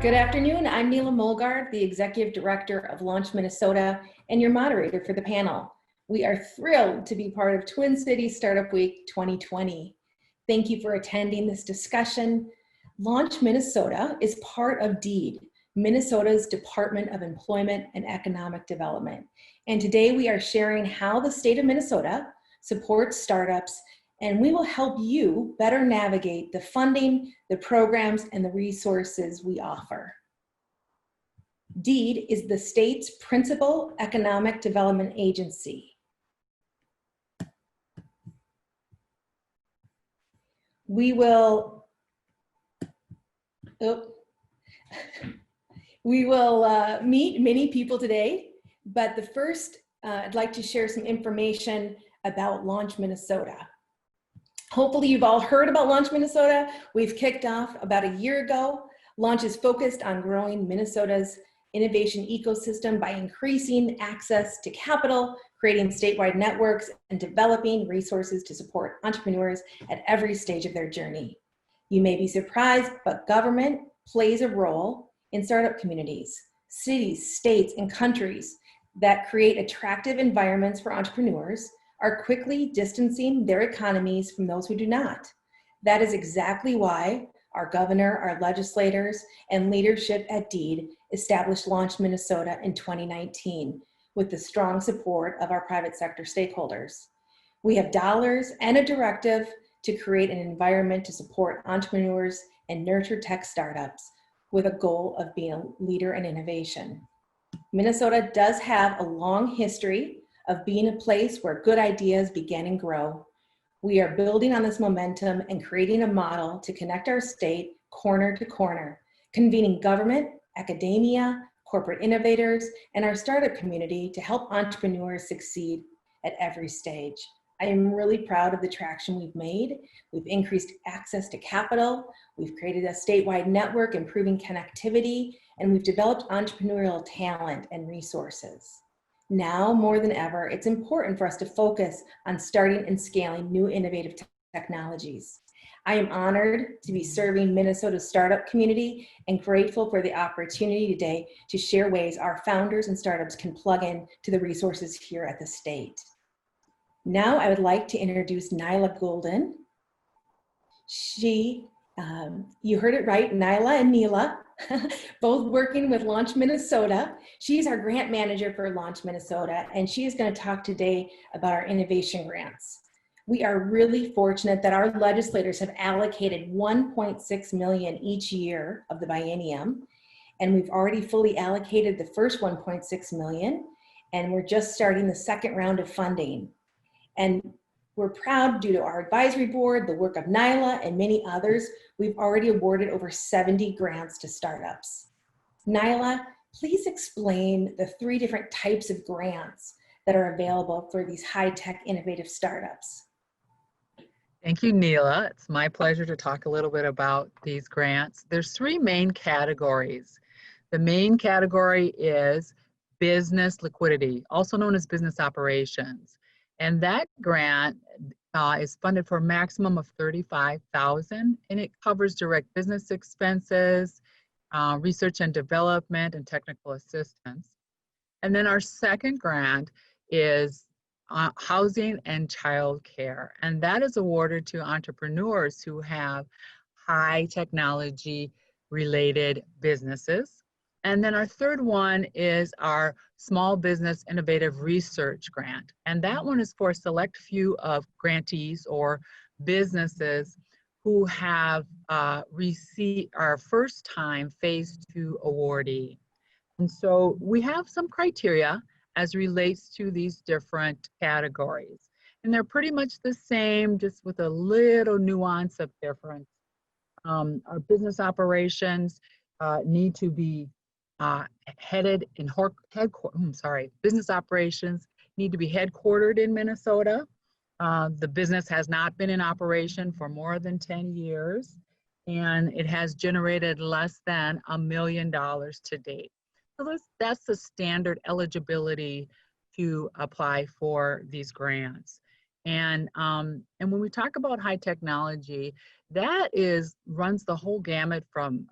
Good afternoon. I'm Neela Mollgaard, the Executive Director of Launch Minnesota and your moderator for the panel. We are thrilled to be part of Twin Cities Startup Week 2020. Thank you for attending this discussion. Launch Minnesota is part of DEED, Minnesota's Department of Employment and Economic Development. And today we are sharing how the state of Minnesota supports startups, and we will help you better navigate the funding, the programs, and the resources we offer. DEED is the state's principal economic development agency. We will meet many people today, but the first, I'd like to share some information about Launch Minnesota. Hopefully you've all heard about Launch Minnesota. We've kicked off about a year ago. Launch is focused on growing Minnesota's innovation ecosystem by increasing access to capital, creating statewide networks, and developing resources to support entrepreneurs at every stage of their journey. You may be surprised, but government plays a role in startup communities, cities, states, and countries that create attractive environments for entrepreneurs are quickly distancing their economies from those who do not. That is exactly why our governor, our legislators, and leadership at DEED established Launch Minnesota in 2019 with the strong support of our private sector stakeholders. We have dollars and a directive to create an environment to support entrepreneurs and nurture tech startups with a goal of being a leader in innovation. Minnesota does have a long history of being a place where good ideas begin and grow. We are building on this momentum and creating a model to connect our state corner to corner, convening government, academia, corporate innovators, and our startup community to help entrepreneurs succeed at every stage. I am really proud of the traction we've made. We've increased access to capital, we've created a statewide network improving connectivity, and we've developed entrepreneurial talent and resources. Now, more than ever, it's important for us to focus on starting and scaling new innovative technologies. I am honored to be serving Minnesota's startup community and grateful for the opportunity today to share ways our founders and startups can plug in to the resources here at the state. Now I would like to introduce Nila Gouldin. You heard it right, Nila and Nila, both working with Launch Minnesota. She's our grant manager for Launch Minnesota, and she is going to talk today about our innovation grants. We are really fortunate that our legislators have allocated $1.6 million each year of the biennium, and we've already fully allocated the first $1.6 million, and we're just starting the second round of funding. And we're proud, due to our advisory board, the work of Nila and many others, we've already awarded over 70 grants to startups. Nila, please explain the 3 different types of grants that are available for these high-tech innovative startups. Thank you, Neela. It's my pleasure to talk a little bit about these grants. There's 3 main categories. The main category is business liquidity, also known as business operations. And that grant is funded for a maximum of $35,000, and it covers direct business expenses, research and development, and technical assistance. And then our second grant is housing and child care, and that is awarded to entrepreneurs who have high technology related businesses. And then our third one is our Small Business Innovative Research Grant. And that one is for a select few of grantees or businesses who have received our first time phase 2 awardee. And so we have some criteria as relates to these different categories. And they're pretty much the same, just with a little nuance of difference. Our business operations need to be business operations need to be headquartered in Minnesota. The business has not been in operation for more than 10 years, and it has generated less than $1 million to date. So that's the standard eligibility to apply for these grants. And when we talk about high technology, that runs the whole gamut from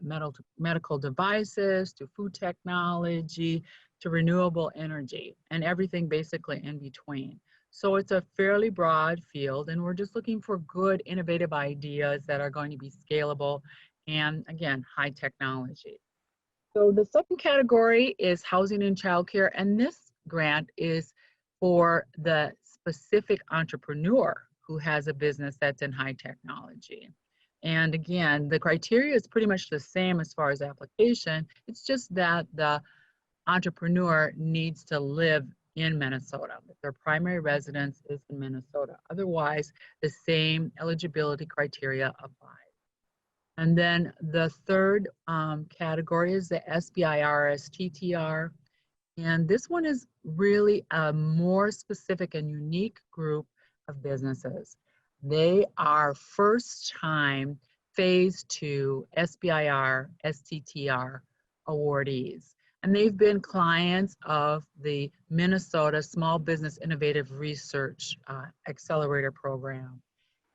medical devices to food technology to renewable energy and everything basically in between. So it's a fairly broad field, and we're just looking for good, innovative ideas that are going to be scalable and, again, high technology. So the second category is housing and childcare, and this grant is for the specific entrepreneur who has a business that's in high technology. And again, the criteria is pretty much the same as far as application. It's just that the entrepreneur needs to live in Minnesota. Their primary residence is in Minnesota. Otherwise, the same eligibility criteria apply. And then the third category is the SBIR-STTR. And this one is really a more specific and unique group of businesses. They are first-time Phase 2 SBIR-STTR awardees. And they've been clients of the Minnesota Small Business Innovative Research Accelerator Program.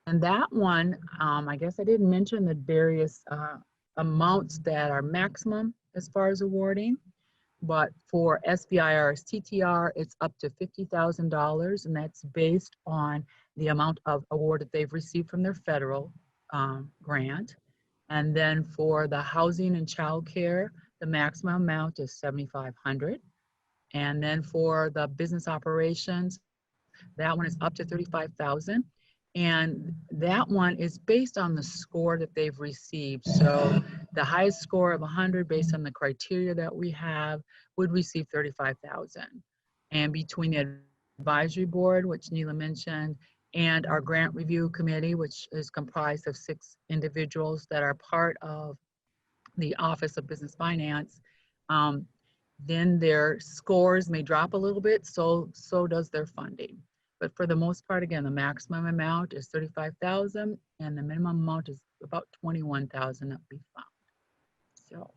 And that one, I guess I didn't mention the various amounts that are maximum as far as awarding. But for SBIR-STTR, it's up to $50,000, and that's based on the amount of award that they've received from their federal grant. And then for the housing and childcare, the maximum amount is $7,500. And then for the business operations, that one is up to $35,000. And that one is based on the score that they've received. So the highest score of 100 based on the criteria that we have would receive $35,000. And between the advisory board, which Neela mentioned, and our grant review committee, which is comprised of 6 individuals that are part of the Office of Business Finance, then their scores may drop a little bit, so does their funding. But for the most part, again, the maximum amount is $35,000, and the minimum amount is about $21,000 that we found. So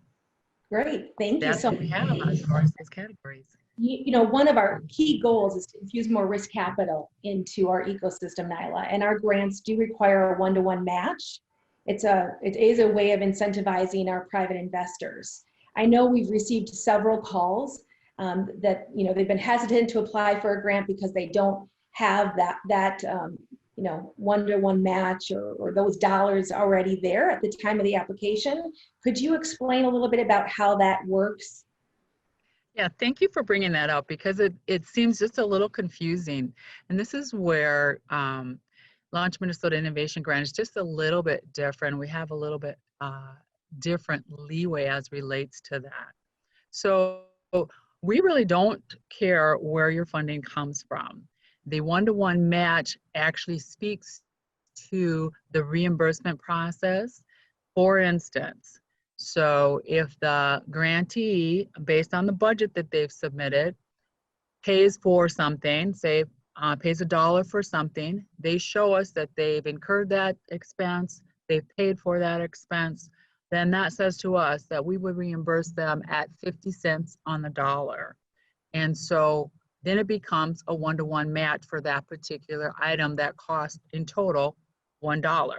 Great, thank you that's so what we much. have as far as those categories. You know, one of our key goals is to infuse more risk capital into our ecosystem, Nila, and our grants do require a one-to-one match. It is a way of incentivizing our private investors. I know we've received several calls that, you know, they've been hesitant to apply for a grant because they don't have that you know, one-to-one match or those dollars already there at the time of the application. Could you explain a little bit about how that works? Yeah, thank you for bringing that up, because it seems just a little confusing. And this is where Launch Minnesota Innovation Grant is just a little bit different. We have a little bit different leeway as relates to that. So we really don't care where your funding comes from. The one-to-one match actually speaks to the reimbursement process. For instance, so if the grantee, based on the budget that they've submitted, pays for something, say pays $1 for something, they show us that they've incurred that expense, they've paid for that expense, then that says to us that we would reimburse them at 50 cents on the dollar. And so then it becomes a one-to-one match for that particular item that cost in total $1.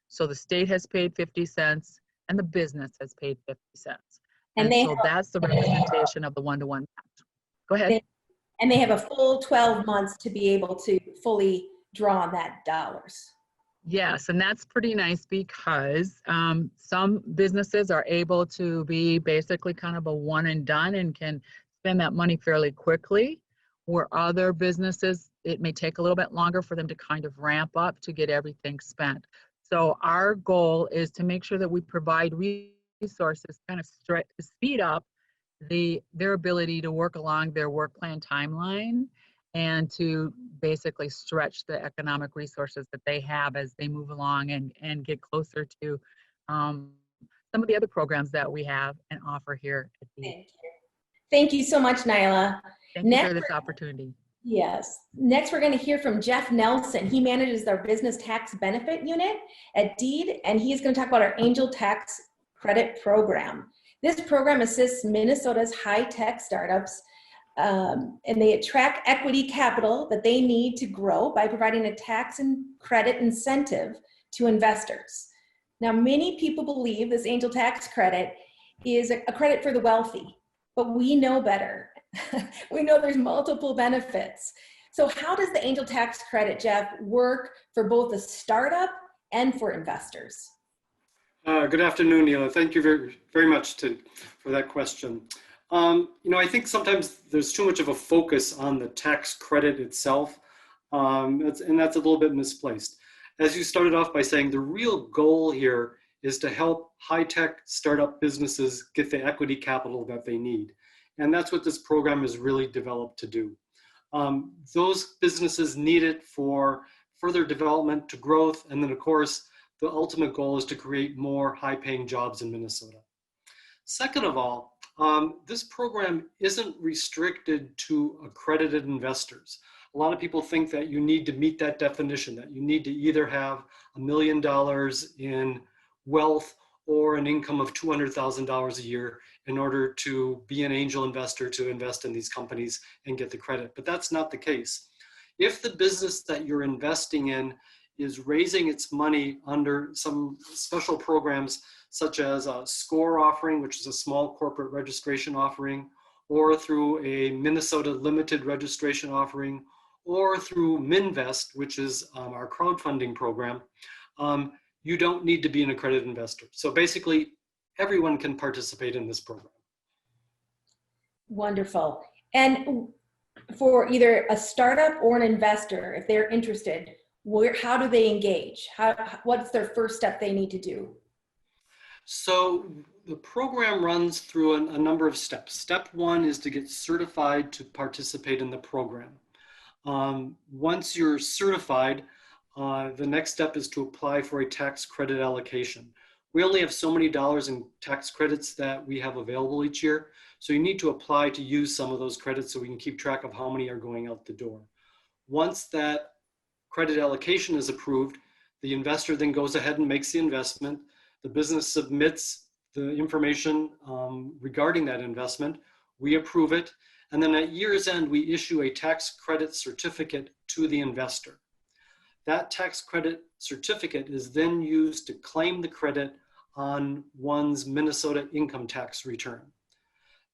So the state has paid 50 cents and the business has paid 50 cents. And so that's the representation of the one-to-one match. Go ahead. And they have a full 12 months to be able to fully draw on that dollars. Yes, and that's pretty nice, because some businesses are able to be basically kind of a one and done and can spend that money fairly quickly, where other businesses, it may take a little bit longer for them to kind of ramp up to get everything spent. So our goal is to make sure that we provide resources, kind of speed up their ability to work along their work plan timeline, and to basically stretch the economic resources that they have as they move along and get closer to some of the other programs that we have and offer here at the. Thank you so much, Nila. Thank you for this opportunity. Yes. Next, we're going to hear from Jeff Nelson. He manages our business tax benefit unit at Deed, and he's going to talk about our Angel Tax Credit Program. This program assists Minnesota's high-tech startups and they attract equity capital that they need to grow by providing a tax and credit incentive to investors. Now, many people believe this angel tax credit is a credit for the wealthy, but we know better. We know there's multiple benefits. So how does the angel tax credit, Jeff, work for both the startup and for investors? Good afternoon, Neela. Thank you very much for that question. I think sometimes there's too much of a focus on the tax credit itself, and that's a little bit misplaced. As you started off by saying, the real goal here is to help high-tech startup businesses get the equity capital that they need. And that's what this program is really developed to do. Those businesses need it for further development to growth. And then of course, the ultimate goal is to create more high-paying jobs in Minnesota. Second of all, this program isn't restricted to accredited investors. A lot of people think that you need to meet that definition, that you need to either have $1 million in wealth or an income of $200,000 a year in order to be an angel investor to invest in these companies and get the credit. But that's not the case. If the business that you're investing in is raising its money under some special programs, such as a SCORE offering, which is a small corporate registration offering, or through a Minnesota limited registration offering, or through Minvest, which is our crowdfunding program, you don't need to be an accredited investor. So basically, everyone can participate in this program. Wonderful. And for either a startup or an investor, if they're interested, how do they engage? What's their first step they need to do? So the program runs through a number of steps. Step one is to get certified to participate in the program. Once you're certified, the next step is to apply for a tax credit allocation. We only have so many dollars in tax credits that we have available each year. So you need to apply to use some of those credits so we can keep track of how many are going out the door. Once that credit allocation is approved, the investor then goes ahead and makes the investment. The business submits the information regarding that investment. We approve it. And then at year's end, we issue a tax credit certificate to the investor. That tax credit certificate is then used to claim the credit on one's Minnesota income tax return.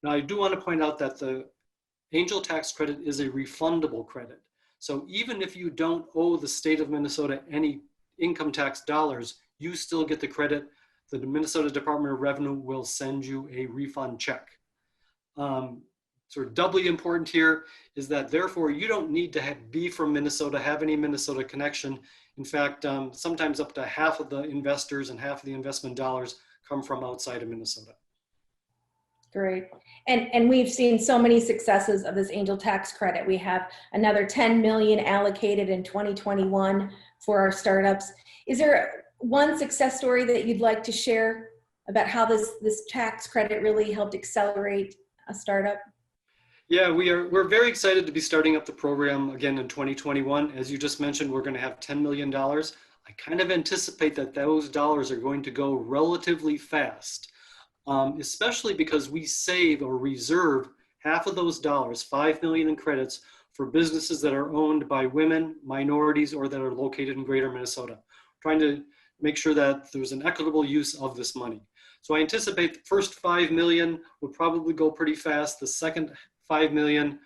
Now, I do want to point out that the angel tax credit is a refundable credit. So even if you don't owe the state of Minnesota any income tax dollars, you still get the credit. The Minnesota Department of Revenue will send you a refund check. Sort of doubly important here is that therefore you don't need to be from Minnesota, have any Minnesota connection. In fact, sometimes up to half of the investors and half of the investment dollars come from outside of Minnesota. Great. And we've seen so many successes of this angel tax credit. We have another 10 million allocated in 2021 for our startups. Is there one success story that you'd like to share about how this tax credit really helped accelerate a startup? Yeah, we're very excited to be starting up the program again in 2021. As you just mentioned, we're going to have $10 million. I kind of anticipate that those dollars are going to go relatively fast, especially because we save or reserve half of those dollars, 5 million in credits, for businesses that are owned by women, minorities, or that are located in greater Minnesota. Trying to make sure that there's an equitable use of this money. So I anticipate the first 5 million will probably go pretty fast. The second 5 million,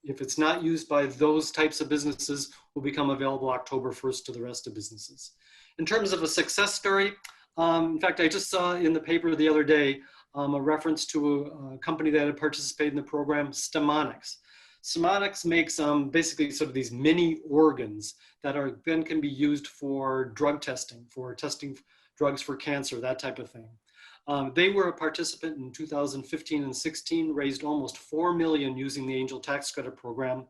if it's not used by those types of businesses, will become available October 1st to the rest of businesses. In terms of a success story, in fact, I just saw in the paper the other day a reference to a company that had participated in the program, Stemonics. Stemonics makes basically sort of these mini organs that then can be used for drug testing, for testing drugs for cancer, that type of thing. They were a participant in 2015 and 16, raised almost 4 million using the Angel Tax Credit Program.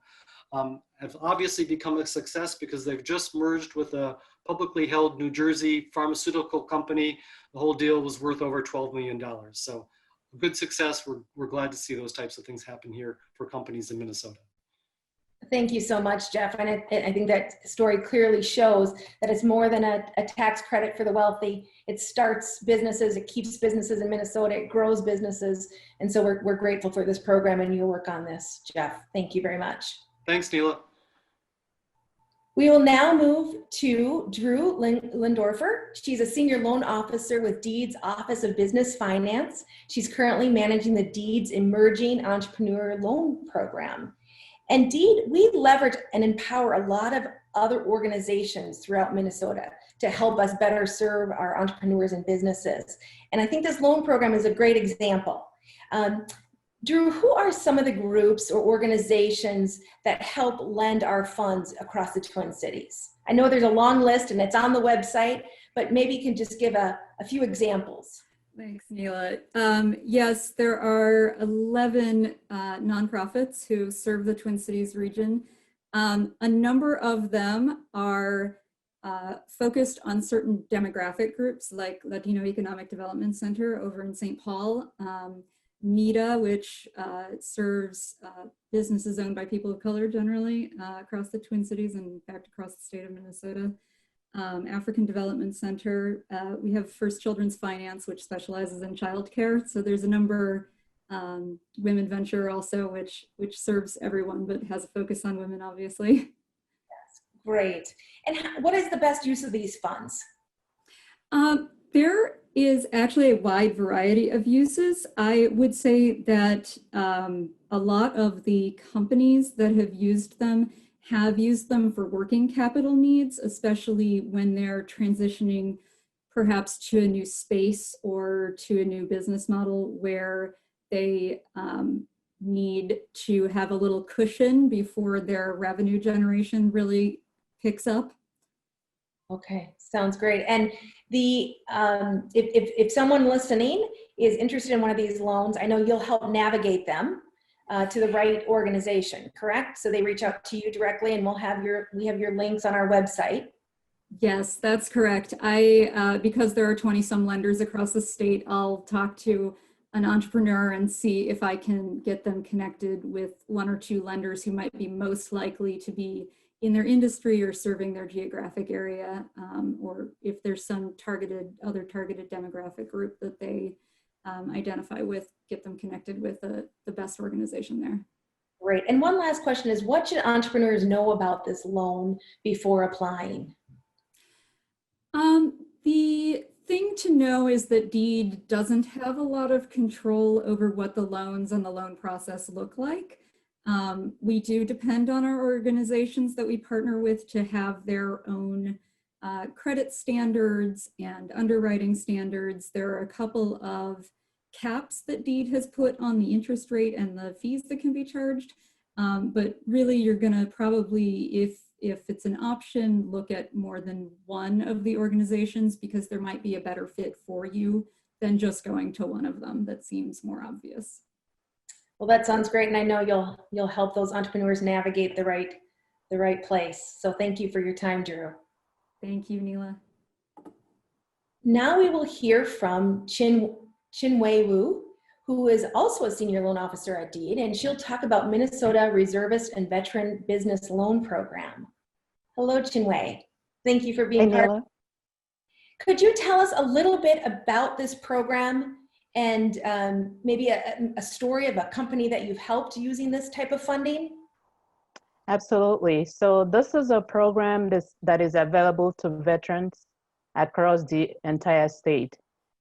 Have obviously become a success because they've just merged with a publicly held New Jersey pharmaceutical company. The whole deal was worth over $12 million. So good success. We're glad to see those types of things happen here for companies in Minnesota. Thank you so much, Jeff. And I think that story clearly shows that it's more than a tax credit for the wealthy. It starts businesses, it keeps businesses in Minnesota, it grows businesses. And so we're grateful for this program and your work on this, Jeff. Thank you very much. Thanks, Neela. We will now move to Drew Lindorfer. She's a senior loan officer with Deed's Office of Business Finance. She's currently managing the Deed's Emerging Entrepreneur Loan Program. And Deed, we leverage and empower a lot of other organizations throughout Minnesota to help us better serve our entrepreneurs and businesses. And I think this loan program is a great example. Drew, who are some of the groups or organizations that help lend our funds across the Twin Cities? I know there's a long list and it's on the website, but maybe you can just give a few examples. Thanks, Neela. Yes, there are 11 nonprofits who serve the Twin Cities region. A number of them are focused on certain demographic groups like Latino Economic Development Center over in St. Paul. Nila, which serves businesses owned by people of color generally across the Twin Cities and in fact across the state of Minnesota. African Development Center. We have First Children's Finance, which specializes in childcare. So there's a number, Women Venture also, which serves everyone, but has a focus on women, obviously. Yes, great. And what is the best use of these funds? There is actually a wide variety of uses. I would say that a lot of the companies that have used them for working capital needs, especially when they're transitioning perhaps to a new space or to a new business model where they need to have a little cushion before their revenue generation really picks up. Okay, sounds great. And the if someone listening is interested in one of these loans, I know you'll help navigate them to the right organization, correct? So they reach out to you directly, and we have your links on our website. Yes, that's correct. Because there are 20-some lenders across the state, I'll talk to an entrepreneur and see if I can get them connected with one or two lenders who might be most likely to be in their industry or serving their geographic area, or if there's some other targeted demographic group that they identify with, get them connected with the best organization there. Great. And one last question is, what should entrepreneurs know about this loan before applying? The thing to know is that Deed doesn't have a lot of control over what the loans and the loan process look like. We do depend on our organizations that we partner with to have their own credit standards and underwriting standards. There are a couple of caps that Deed has put on the interest rate and the fees that can be charged. But really you're gonna probably, if it's an option, look at more than one of the organizations because there might be a better fit for you than just going to one of them that seems more obvious. Well, that sounds great. And I know you'll help those entrepreneurs navigate the right place. So thank you for your time, Drew. Thank you, Neela. Now we will hear from Chinwe, who is also a senior loan officer at Deed, and she'll talk about Minnesota Reservist and Veteran Business Loan Program. Hello, Chinwe. Thank you for being part. Could you tell us a little bit about this program and maybe a story of a company that you've helped using this type of funding? Absolutely. So this is a program that is available to veterans across the entire state.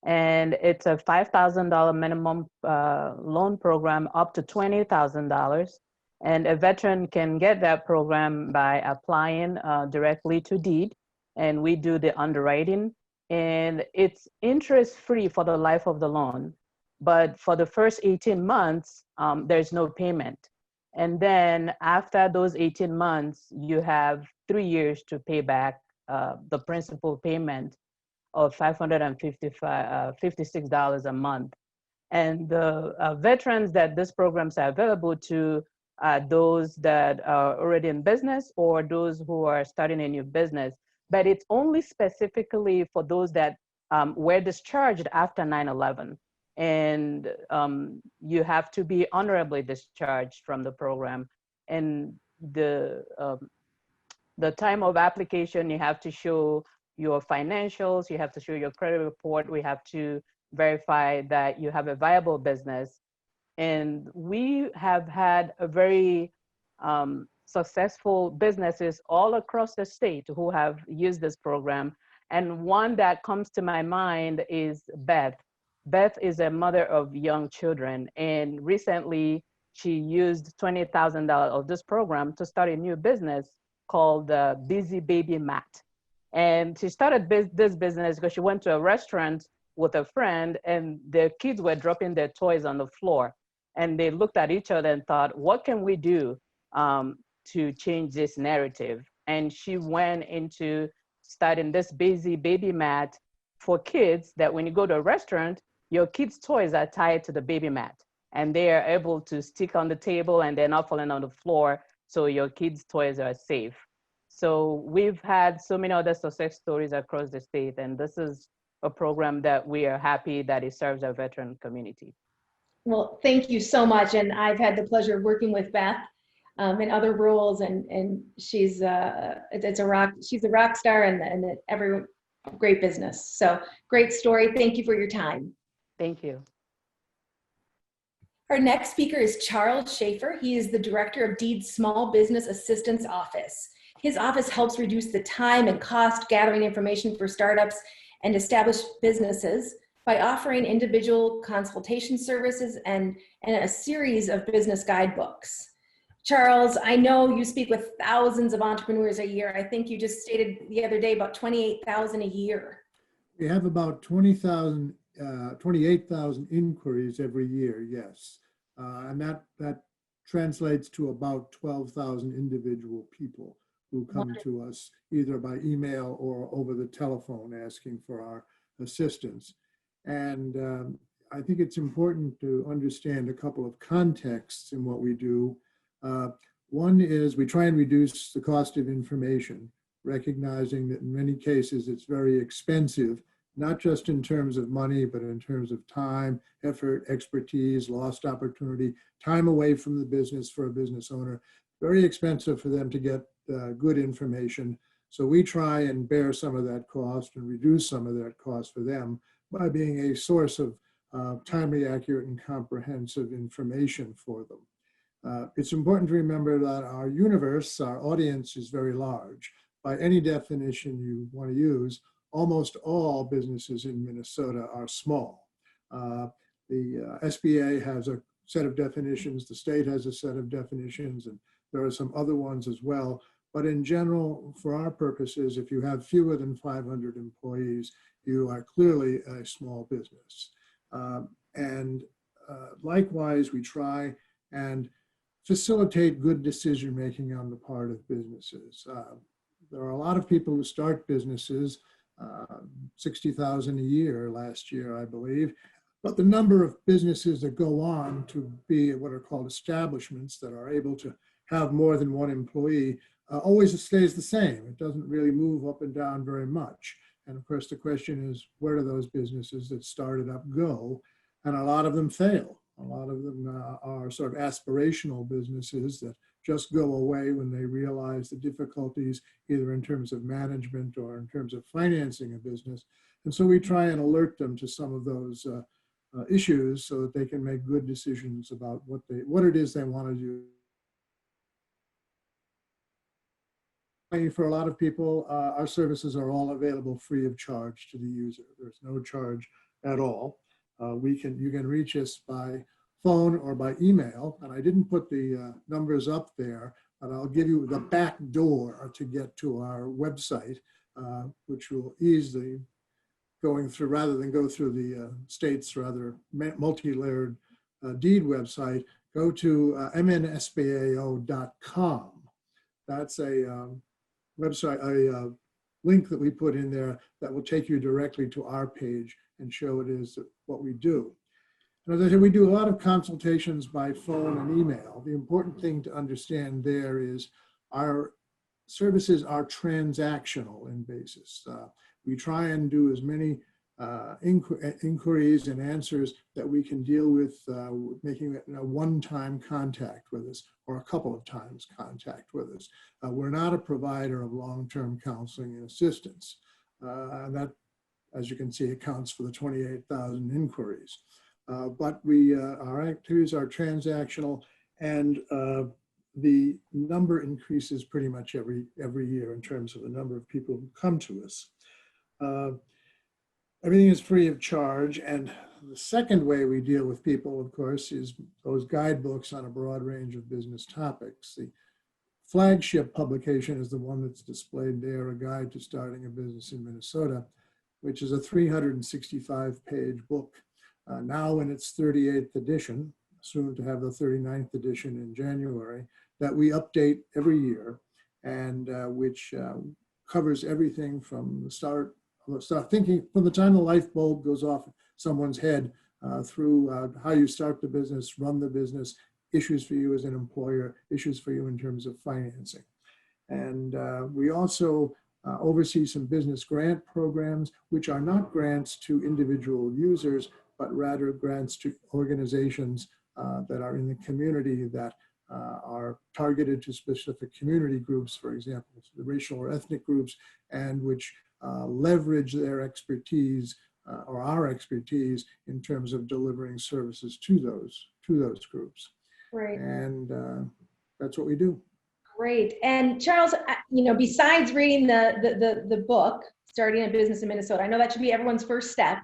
And it's a $5,000 minimum loan program up to $20,000. And a veteran can get that program by applying directly to Deed, and we do the underwriting. And it's interest-free for the life of the loan. But for the first 18 months, there's no payment. And then after those 18 months, you have 3 years to pay back the principal payment of $556 a month. And the veterans that this programs are available to are those that are already in business or those who are starting a new business. But it's only specifically for those that were discharged after 9/11. And you have to be honorably discharged from the program. And the time of application, you have to show your financials, you have to show your credit report, we have to verify that you have a viable business. And we have had a very successful businesses all across the state who have used this program. And one that comes to my mind is Beth. Beth is a mother of young children, and recently she used $20,000 of this program to start a new business called Busy Baby Mat. And she started this business because she went to a restaurant with a friend, and their kids were dropping their toys on the floor. And they looked at each other and thought, what can we do to change this narrative? And she went into starting this Busy Baby Mat for kids, that when you go to a restaurant, your kids' toys are tied to the baby mat, and they are able to stick on the table and they're not falling on the floor, so your kids' toys are safe. So we've had so many other success stories across the state, and this is a program that we are happy that it serves our veteran community. Well, thank you so much. And I've had the pleasure of working with Beth in other roles, and she's she's a rock star and every great business. So great story. Thank you for your time. Thank you. Our next speaker is Charles Schaffer. He is the Director of Deed's Small Business Assistance Office. His office helps reduce the time and cost gathering information for startups and established businesses by offering individual consultation services and a series of business guidebooks. Charles, I know you speak with thousands of entrepreneurs a year. I think you just stated the other day about 28,000 a year. We have about 28,000 inquiries every year, yes. And that translates to about 12,000 individual people who come to us either by email or over the telephone asking for our assistance. And I think it's important to understand a couple of contexts in what we do. One is we try and reduce the cost of information, recognizing that in many cases it's very expensive, not just in terms of money, but in terms of time, effort, expertise, lost opportunity, time away from the business for a business owner. Very expensive for them to get good information. So we try and bear some of that cost and reduce some of that cost for them by being a source of timely, accurate, and comprehensive information for them. It's important to remember that our universe, our audience, is very large. By any definition you want to use, almost all businesses in Minnesota are small. The SBA has a set of definitions, the state has a set of definitions, and there are some other ones as well. But in general, for our purposes, if you have fewer than 500 employees, you are clearly a small business. Likewise, we try and facilitate good decision-making on the part of businesses. There are a lot of people who start businesses, 60,000 a year last year, I believe. But the number of businesses that go on to be what are called establishments that are able to have more than one employee always stays the same. It doesn't really move up and down very much. And of course, the question is, where do those businesses that started up go? And a lot of them fail. A lot of them are sort of aspirational businesses that just go away when they realize the difficulties, either in terms of management or in terms of financing a business. And so we try and alert them to some of those issues so that they can make good decisions about what it is they want to do. For a lot of people, our services are all available free of charge to the user. There's no charge at all. You can reach us by phone or by email, and I didn't put the numbers up there, but I'll give you the back door to get to our website, which will ease the going through, rather than go through the state's rather multi-layered deed website. Go to mnsbao.com. That's a website, a link that we put in there that will take you directly to our page and show it is what we do. And as I said, we do a lot of consultations by phone and email. The important thing to understand there is our services are transactional in basis. We try and do as many inquiries and answers that we can deal with making it a one-time contact with us or a couple of times contact with us. We're not a provider of long-term counseling and assistance. And that, as you can see, accounts for the 28,000 inquiries. But our activities are transactional, and the number increases pretty much every year in terms of the number of people who come to us. Everything is free of charge, and the second way we deal with people, of course, is those guidebooks on a broad range of business topics. The flagship publication is the one that's displayed there, A Guide to Starting a Business in Minnesota, which is a 365-page book, now in its 38th edition, soon to have the 39th edition in January, that we update every year, and which covers everything from the start thinking, from the time the light bulb goes off someone's head, through how you start the business, run the business, issues for you as an employer, issues for you in terms of financing. And we also oversee some business grant programs, which are not grants to individual users, but rather grants to organizations that are in the community that are targeted to specific community groups, for example, the racial or ethnic groups, and which leverage their expertise or our expertise in terms of delivering services to those groups. Right. And that's what we do. Great. And Charles, you know, besides reading the book, Starting a Business in Minnesota, I know that should be everyone's first step.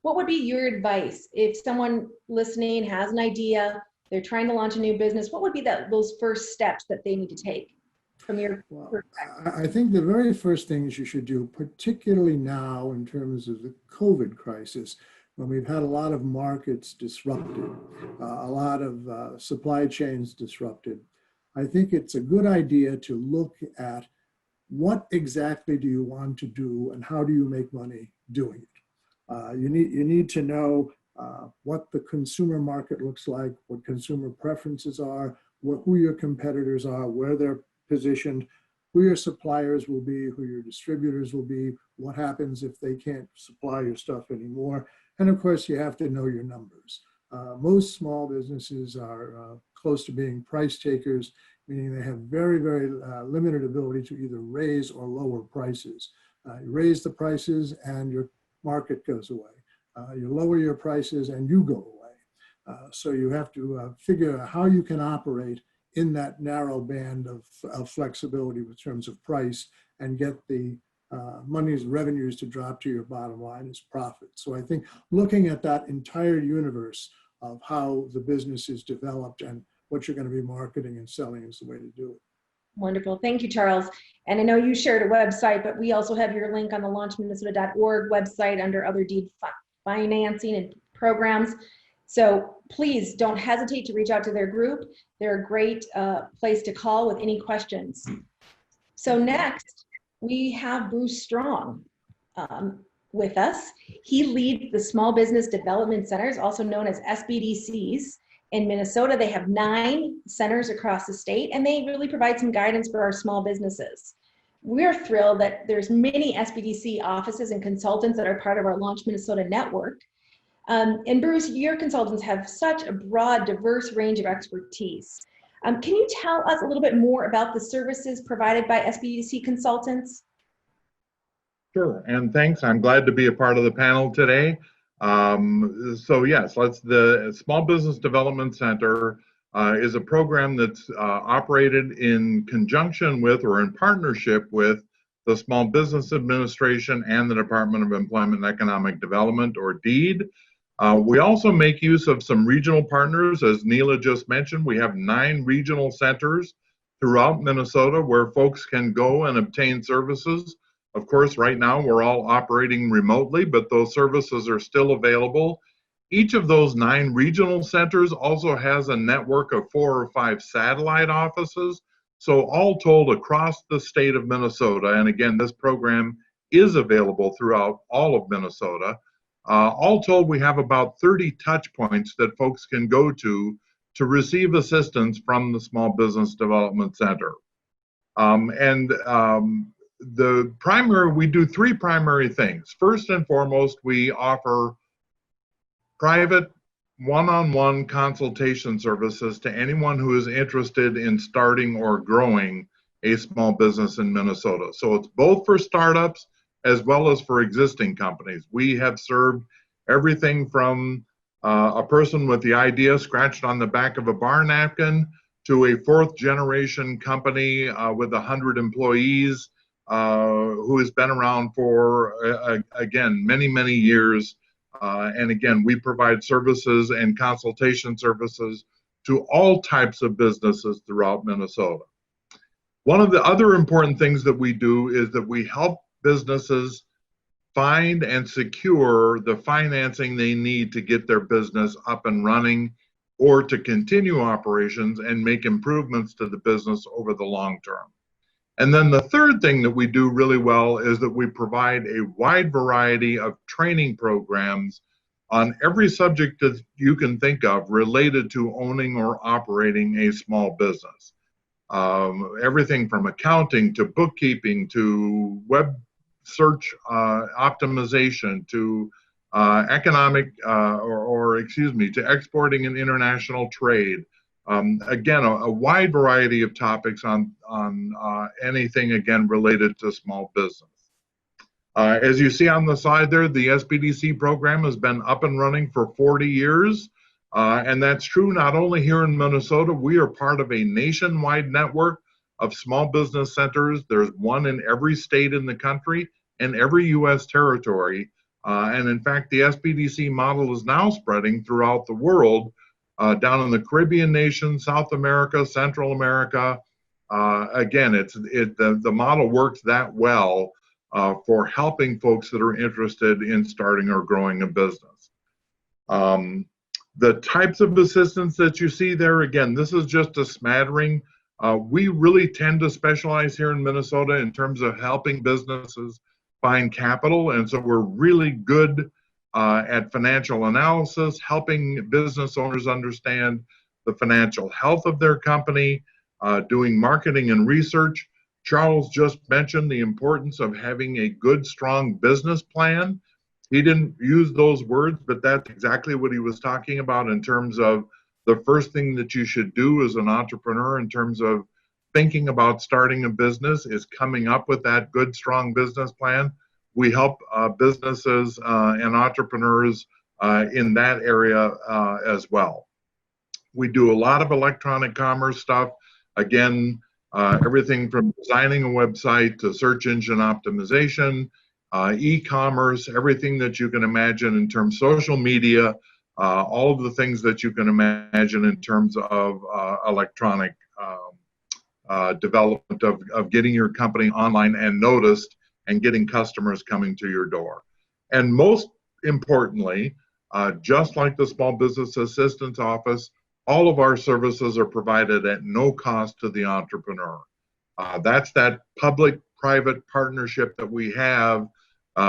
What would be your advice if someone listening has an idea, they're trying to launch a new business? What would be those first steps that they need to take from your perspective? I think the very first things you should do, particularly now in terms of the COVID crisis, when we've had a lot of markets disrupted, a lot of supply chains disrupted, I think it's a good idea to look at what exactly do you want to do and how do you make money doing it. You need to know what the consumer market looks like, what consumer preferences are, who your competitors are, where they're positioned, who your suppliers will be, who your distributors will be, what happens if they can't supply your stuff anymore. And of course, you have to know your numbers. Most small businesses are close to being price takers, meaning they have very, very limited ability to either raise or lower prices. You raise the prices and your market goes away. You lower your prices and you go away. So you have to figure out how you can operate in that narrow band of flexibility in terms of price and get the money's revenues to drop to your bottom line as profit. So I think looking at that entire universe of how the business is developed and what you're going to be marketing and selling is the way to do it. Wonderful. Thank you, Charles. And I know you shared a website, but we also have your link on the launchminnesota.org website under other deed financing and programs. So please don't hesitate to reach out to their group. They're a great place to call with any questions. So next, we have Bruce Strong with us. He leads the Small Business Development Centers, also known as SBDCs. In Minnesota, they have 9 centers across the state, and they really provide some guidance for our small businesses. We're thrilled that there's many SBDC offices and consultants that are part of our Launch Minnesota network. And Bruce, your consultants have such a broad, diverse range of expertise. Can you tell us a little bit more about the services provided by SBDC consultants? Sure, and thanks. I'm glad to be a part of the panel today. So yes, the Small Business Development Center is a program that's operated in conjunction with or in partnership with the Small Business Administration and the Department of Employment and Economic Development, or DEED. We also make use of some regional partners. As Neela just mentioned, we have 9 regional centers throughout Minnesota where folks can go and obtain services. Of course, right now we're all operating remotely, but those services are still available. Each of those 9 regional centers also has a network of 4 or 5 satellite offices. So all told, across the state of Minnesota, and again, this program is available throughout all of Minnesota. All told, we have about 30 touch points that folks can go to receive assistance from the Small Business Development Center. we do three primary things. First and foremost, we offer private one-on-one consultation services to anyone who is interested in starting or growing a small business in Minnesota. So it's both for startups as well as for existing companies. We have served everything from a person with the idea scratched on the back of a bar napkin to a fourth generation company with 100 employees who has been around for, again, many, many years. And again, we provide services and consultation services to all types of businesses throughout Minnesota. One of the other important things that we do is that we help businesses find and secure the financing they need to get their business up and running or to continue operations and make improvements to the business over the long term. And then the third thing that we do really well is that we provide a wide variety of training programs on every subject that you can think of related to owning or operating a small business. Everything from accounting to bookkeeping to web search optimization to economic to exporting and international trade. Again, a wide variety of topics on anything, again, related to small business. As you see on the slide there, the SBDC program has been up and running for 40 years. And that's true not only here in Minnesota. We are part of a nationwide network of small business centers. There's one in every state in the country and every U.S. territory. And in fact, the SBDC model is now spreading throughout the world, down in the Caribbean nations, South America, Central America. Again, the model works that well for helping folks that are interested in starting or growing a business. The types of assistance that you see there, again, this is just a smattering. We really tend to specialize here in Minnesota in terms of helping businesses find capital, and so we're really good at financial analysis, helping business owners understand the financial health of their company, doing marketing and research. Charles just mentioned the importance of having a good, strong business plan. He didn't use those words, but that's exactly what he was talking about in terms of the first thing that you should do as an entrepreneur in terms of thinking about starting a business is coming up with that good, strong business plan. We help businesses and entrepreneurs in that area as well. We do a lot of electronic commerce stuff. Again, everything from designing a website to search engine optimization, e-commerce, everything that you can imagine in terms of social media, all of the things that you can imagine in terms of electronic development of getting your company online and noticed and getting customers coming to your door. And most importantly, just like the Small Business Assistance Office, all of our services are provided at no cost to the entrepreneur. That's that public-private partnership that we have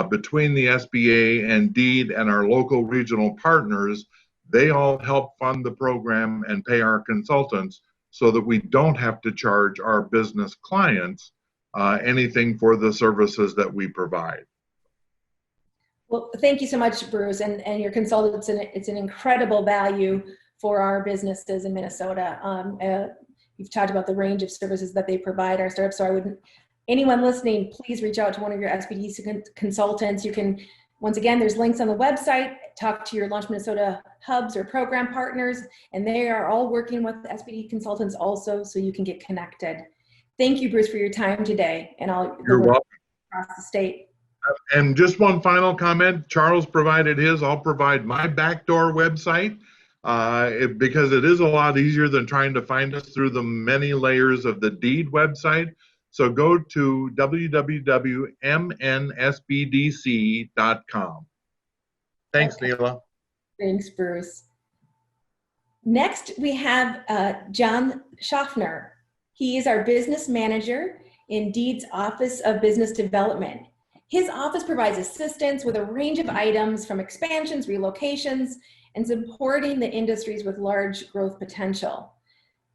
between the SBA and DEED and our local regional partners. They all help fund the program and pay our consultants so that we don't have to charge our business clients anything for the services that we provide. Well, thank you so much, Bruce, and your consultants. It's an incredible value for our businesses in Minnesota. You've talked about the range of services that they provide our startups, so anyone listening, please reach out to one of your SBDC consultants. You can, once again, there's links on the website, talk to your Launch Minnesota hubs or program partners, and they are all working with SPD consultants also, so you can get connected. Thank you, Bruce, for your time today, and You're welcome. Across the state. And just one final comment, Charles provided his, I'll provide my backdoor website because it is a lot easier than trying to find us through the many layers of the DEED website. So go to www.mnsbdc.com. Thanks, okay. Neela. Thanks, Bruce. Next, we have John Shoffner. He is our business manager in DEED's Office of Business Development. His office provides assistance with a range of items from expansions, relocations, and supporting the industries with large growth potential.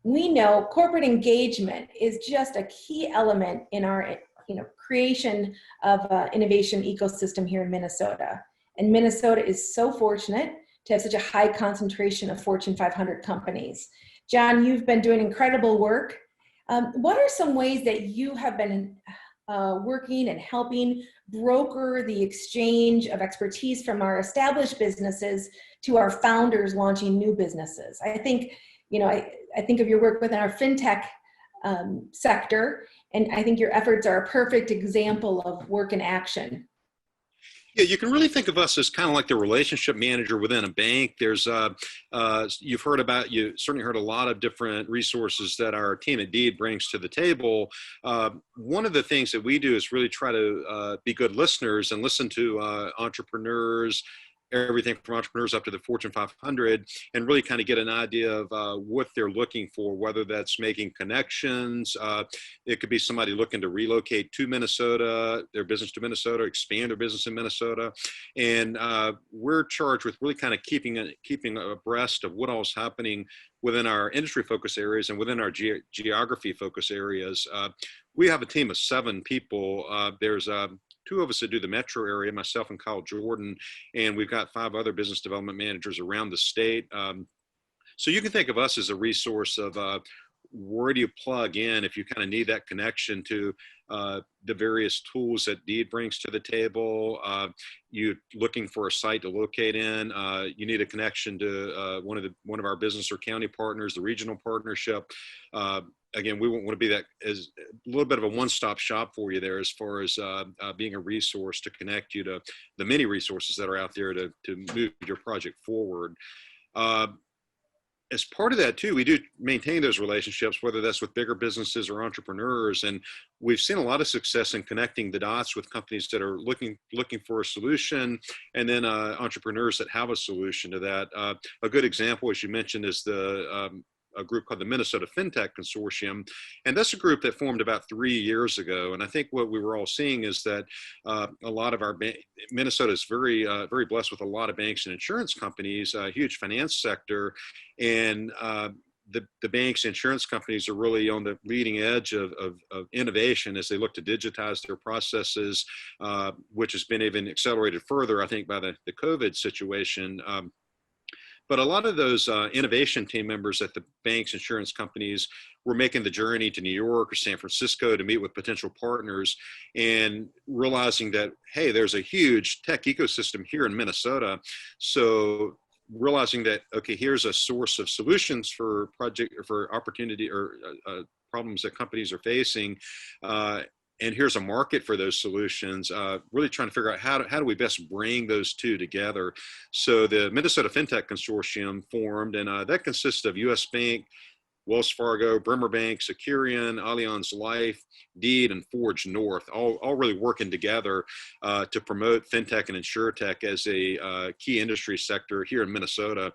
We know corporate engagement is just a key element in our creation of innovation ecosystem here in Minnesota. And Minnesota is so fortunate to have such a high concentration of Fortune 500 companies. John, you've been doing incredible work. What are some ways that you have been working and helping broker the exchange of expertise from our established businesses to our founders launching new businesses? I think, I think of your work within our fintech sector, and I think your efforts are a perfect example of work in action. Yeah, you can really think of us as kind of like the relationship manager within a bank. There's, you certainly heard a lot of different resources that our team at Deed brings to the table. One of the things that we do is really try to be good listeners and listen to entrepreneurs, everything from entrepreneurs up to the Fortune 500, and really kind of get an idea of what they're looking for, whether that's making connections. It could be somebody looking to relocate to Minnesota, their business to Minnesota, expand their business in Minnesota. And we're charged with really kind of keeping abreast of what all is happening within our industry focus areas and within our geography focus areas. We have a team of 7 people. There's 2 of us that do the metro area, myself and Kyle Jordan, and we've got 5 other business development managers around the state. So you can think of us as a resource of where do you plug in if you kind of need that connection to the various tools that Deed brings to the table. You're looking for a site to locate in. You need a connection to one of our business or county partners, the regional partnership. Again, we want to be that as a little bit of a one-stop shop for you there as far as being a resource to connect you to the many resources that are out there to move your project forward. As part of that too, we do maintain those relationships, whether that's with bigger businesses or entrepreneurs. And we've seen a lot of success in connecting the dots with companies that are looking for a solution, and then entrepreneurs that have a solution to that. A good example, as you mentioned, is a group called the Minnesota FinTech Consortium. And that's a group that formed about 3 years ago. And I think what we were all seeing is that a lot of our Minnesota is very blessed with a lot of banks and insurance companies, a huge finance sector. And the banks, insurance companies are really on the leading edge of innovation as they look to digitize their processes, which has been even accelerated further, I think, by the COVID situation. But a lot of those innovation team members at the banks, insurance companies were making the journey to New York or San Francisco to meet with potential partners and realizing that, hey, there's a huge tech ecosystem here in Minnesota. So realizing that, okay, here's a source of solutions for opportunity or problems that companies are facing. And here's a market for those solutions, really trying to figure out how do we best bring those two together. So the Minnesota FinTech Consortium formed, and that consists of US Bank, Wells Fargo, Bremer Bank, Securian, Allianz Life, Deed, and Forge North, all really working together to promote FinTech and InsurTech as a key industry sector here in Minnesota.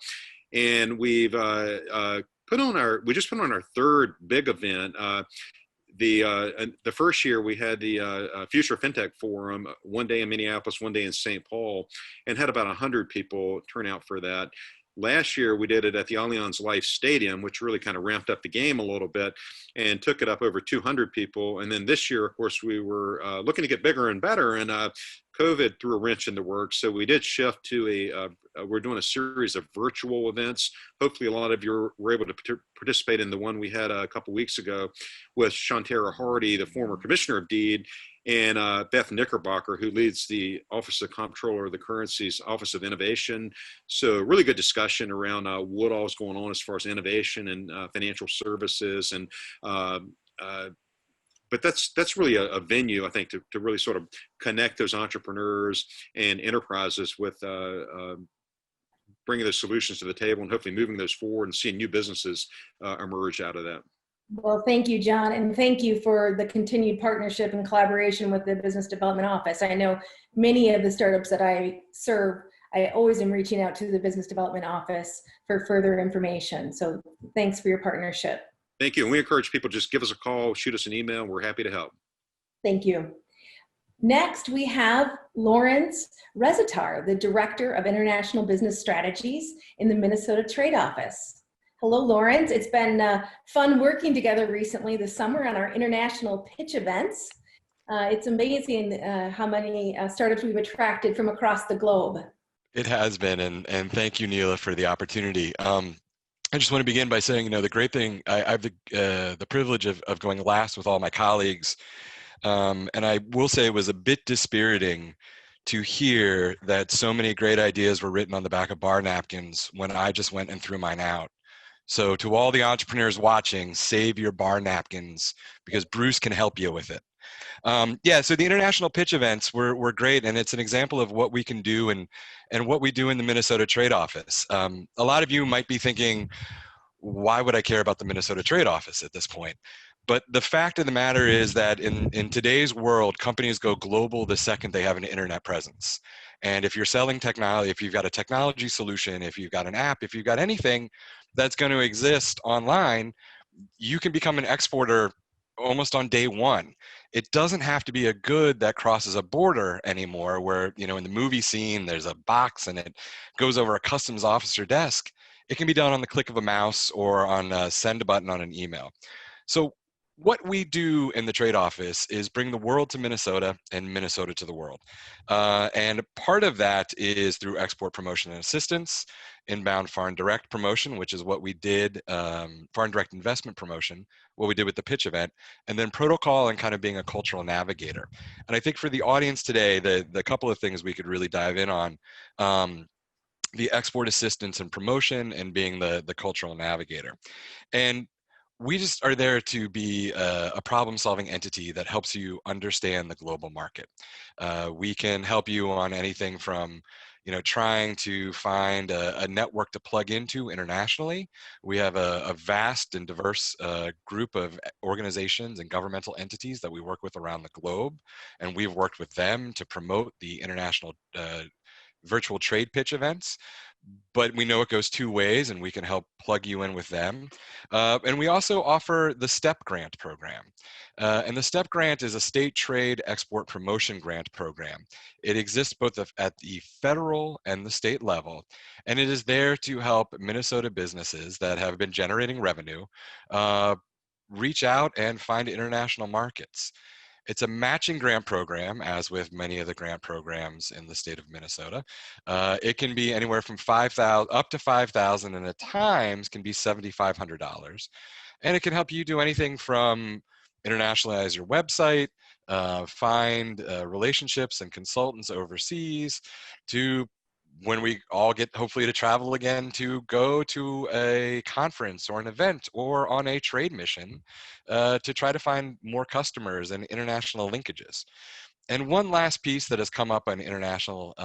And we've we just put on our 3rd big event. The first year we had the Future FinTech Forum, one day in Minneapolis, one day in St. Paul, and had about 100 people turn out for that. Last year we did it at the Allianz Life Stadium, which really kind of ramped up the game a little bit and took it up over 200 people. And then this year, of course, we were looking to get bigger and better, and COVID threw a wrench in the works. So we did shift to we're doing a series of virtual events. Hopefully a lot of you were able to participate in the one we had a couple weeks ago with Shantara Hardy, the former commissioner of Deed, and Beth Knickerbocker, who leads the Office of Comptroller of the Currency's Office of Innovation. So really good discussion around what all is going on as far as innovation and financial services. And but that's really a venue, I think, to really sort of connect those entrepreneurs and enterprises with bringing those solutions to the table and hopefully moving those forward and seeing new businesses emerge out of that. Well, thank you, John, and thank you for the continued partnership and collaboration with the Business Development Office. I know many of the startups that I serve, I always am reaching out to the Business Development Office for further information. So thanks for your partnership. Thank you. And we encourage people, just give us a call, shoot us an email. We're happy to help. Thank you. Next, we have Laurence Reszetar, the Director of International Business Strategies in the Minnesota Trade Office. Hello, Laurence. It's been fun working together recently this summer on our international pitch events. It's amazing how many startups we've attracted from across the globe. It has been, and thank you, Neela, for the opportunity. I just want to begin by saying, the great thing, I have the privilege of going last with all my colleagues, and I will say it was a bit dispiriting to hear that so many great ideas were written on the back of bar napkins when I just went and threw mine out. So to all the entrepreneurs watching, save your bar napkins because Bruce can help you with it. Yeah, so the international pitch events were great, and it's an example of what we can do and what we do in the Minnesota Trade Office. A lot of you might be thinking, why would I care about the Minnesota Trade Office at this point? But the fact of the matter is that in today's world, companies go global the second they have an internet presence. And if you're selling technology, if you've got a technology solution, if you've got an app, if you've got anything that's going to exist online, you can become an exporter almost on day one. It doesn't have to be a good that crosses a border anymore where, in the movie scene, there's a box and it goes over a customs officer desk. It can be done on the click of a mouse or on a send button on an email. So what we do in the trade office is bring the world to Minnesota and Minnesota to the world. And part of that is through export promotion and assistance, inbound foreign direct promotion, which is what we did, foreign direct investment promotion, what we did with the pitch event, and then protocol and kind of being a cultural navigator. And I think for the audience today, the couple of things we could really dive in on, the export assistance and promotion and being the cultural navigator. And we just are there to be a problem-solving entity that helps you understand the global market. We can help you on anything from, trying to find a network to plug into internationally. We have a vast and diverse group of organizations and governmental entities that we work with around the globe, and we've worked with them to promote the international virtual trade pitch events. But we know it goes two ways, and we can help plug you in with them. And we also offer the STEP grant program. And the STEP grant is a state trade export promotion grant program. It exists both at the federal and the state level, and it is there to help Minnesota businesses that have been generating revenue reach out and find international markets. It's a matching grant program, as with many of the grant programs in the state of Minnesota. It can be anywhere from $5,000 up to $5,000, and at times can be $7,500. And it can help you do anything from internationalize your website, find relationships and consultants overseas, to when we all get hopefully to travel again, to go to a conference or an event or on a trade mission to try to find more customers and international linkages. And one last piece that has come up on international,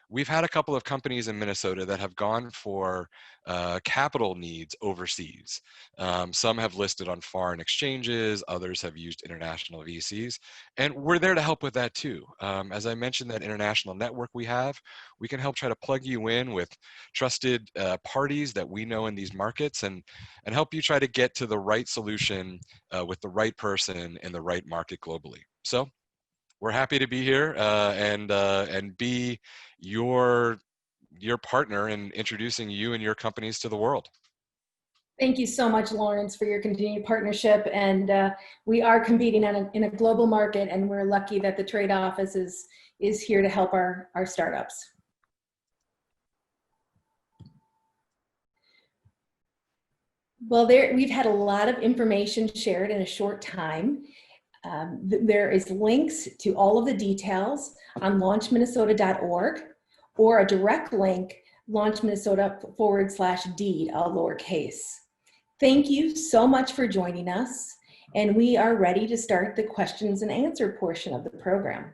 we've had a couple of companies in Minnesota that have gone for capital needs overseas. Some have listed on foreign exchanges, others have used international VCs, and we're there to help with that too. As I mentioned, that international network we have, we can help try to plug you in with trusted parties that we know in these markets and help you try to get to the right solution with the right person in the right market globally. So we're happy to be here and be your partner in introducing you and your companies to the world. Thank you so much, Laurence, for your continued partnership. And we are competing in a global market, and we're lucky that the trade office is here to help our startups. Well, we've had a lot of information shared in a short time. There is links to all of the details on launchminnesota.org, or a direct link, launchminnesota/deed, all lowercase. Thank you so much for joining us, and we are ready to start the questions and answer portion of the program.